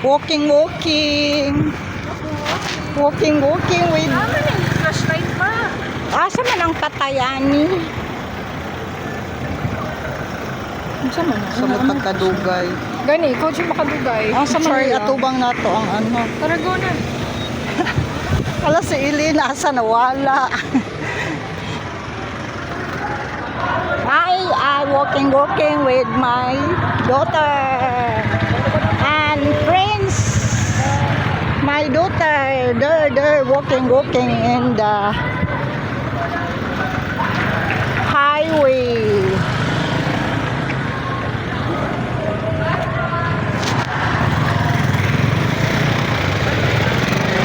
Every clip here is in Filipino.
Walking, walking. Walking, walking with... Tama na yung flashlight pa. Asa man ang patayani? Asa man? Sa magkadugay. Gani, ikaw siya makadugay. Asa man ay atubang nato ang ano? Tara, go na. Ala si Ilin, asa nawala. I walking with my daughter and friends. My daughter, they're walking in the highway.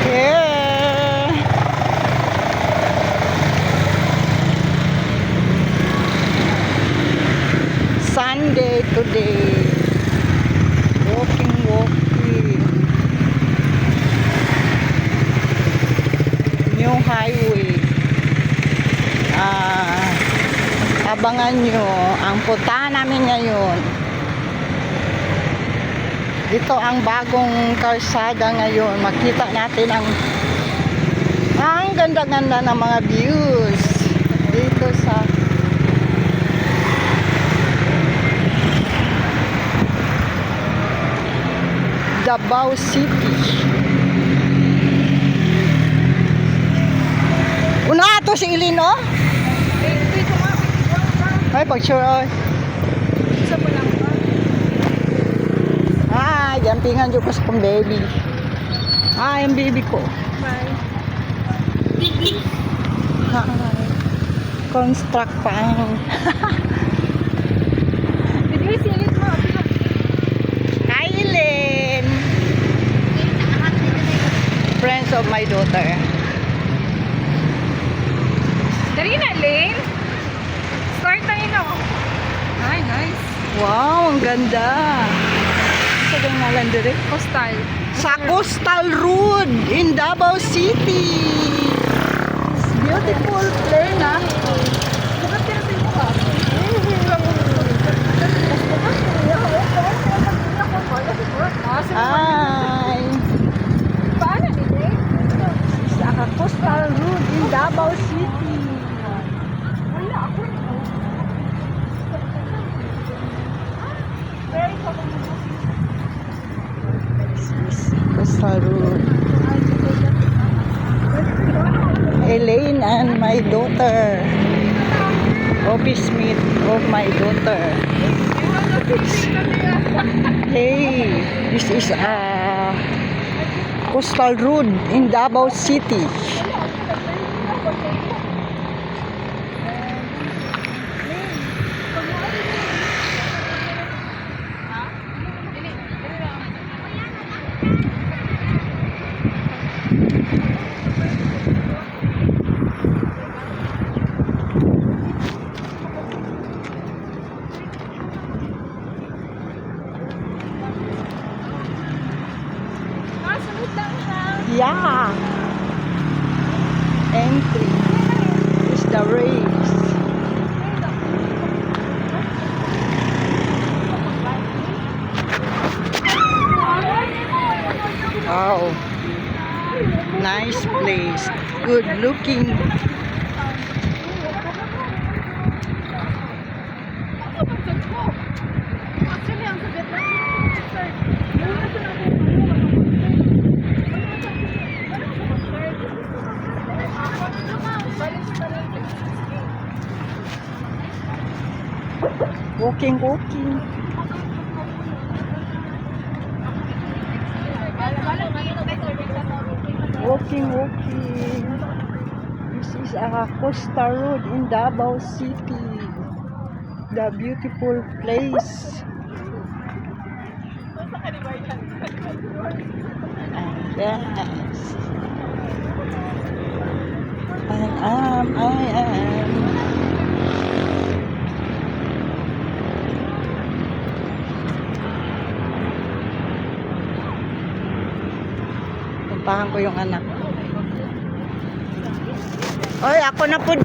Yeah. Sunday today. Walking. New highway. Abangan nyo ang punta namin ngayon. Dito ang bagong kalsada ngayon. Makita natin ang ganda-ganda ng mga views dito sa Davao City. Una to si Ilino? Ay, pag-sure oy. Isa pa lang ba? Jampingan dyan ko sa kong baby. Yung baby ko. Bye. Construct pa ang... Bigay silit mo. Hi, Ilin! Friends of my daughter. Dari na, Lane. Start na yun ako. Ay, nice. Wow, ang ganda. Sa gangalan dire? Coastal. Sa Coastal Road in Davao City. It's beautiful place, na. Bukat ka na sa iyo ka. Hi! Paano ni Lane? Sa Coastal Road in Davao City. Wala ako. Coastal Road. Elaine and my daughter. Office meet of my daughter. Hey, this is Coastal Road in Davao City. Yeah. Entry is the race. Wow. Nice place. Good looking. Walking. Walking. This is a Coastal Road in Davao City. The beautiful place. And yes. I am. Puntahan ko yung anak. Oy, ako na po.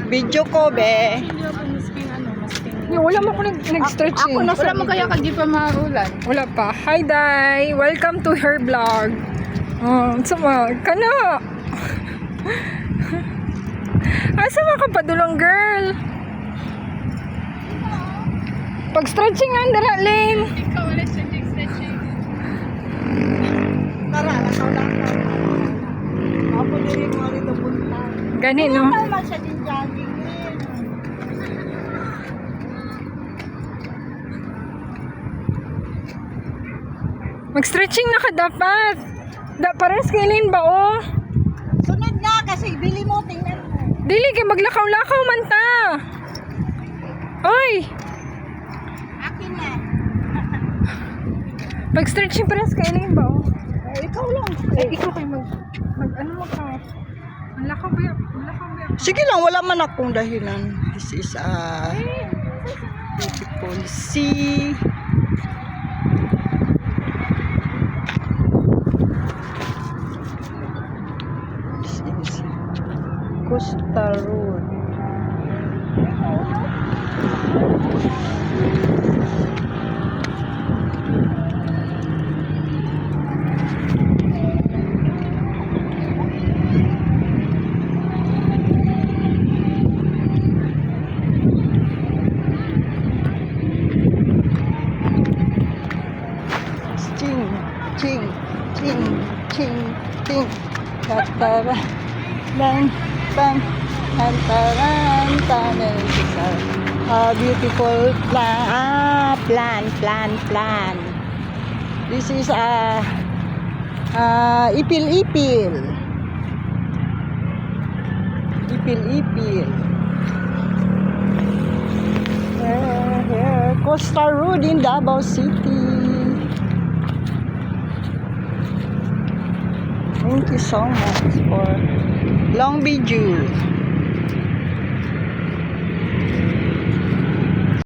Video ko, be. Hindi ako masking Yung wala mo ko nag-stretching. Ako nasa Wala mo kaya kagi pa maulan. Wala pa. Hi, Day! Welcome to her vlog. Sama ka na. Asa ka padulong, girl? Pag-stretching nga, dara, Lane. Ikaw wala stretching. Tara, nakaw-lakaw. Ako diri mo rito punta. Gani, no? Tama siya din jogging. Mag-stretching na ka dapat. Pares kay Lane ba, oh? Sunod na kasi bili mo, tingnan mo. Dili kay maglakaw-lakaw man ta. Oy! Akin na. Pag-stretching pares kay Lane ba, oh? Ikaw lang. Ay, ikaw kayo ano mo ka? Ang lakaw ba yan? Sige lang, wala man akong dahilan. This is a beautiful sea. This is Costa Road. Ching, ching, ching, ching, ching. Tatara, bang, bang, tantaran, tanan. A beautiful plan. This is a ipil-ipil. Ipil-ipil. Here, Costa Road in Davao City. Thank you so much for long video.